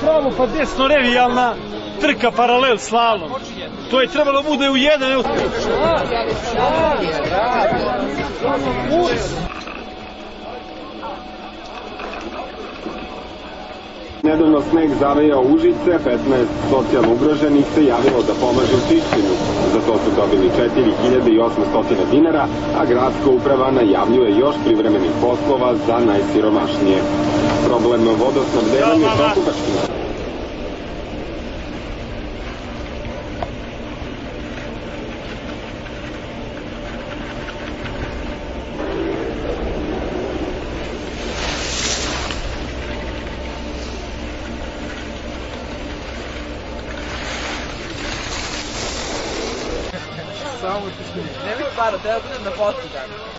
Pravo pa desno revijalna trka paralel slalom. To je trebalo bude u jedan. Nedavno sneg zavejao Užice, 15 socijalno ugroženih se javilo da pomaže u čišćenju. Za to su dobili 4.800 dinara, a gradska uprava najavljuje još privremenih poslova za najsiromašnije. Problem vodosnabdevanja Prokupačkih. Samo ti snimim. Ne bih stvarno, treba budem na fotku.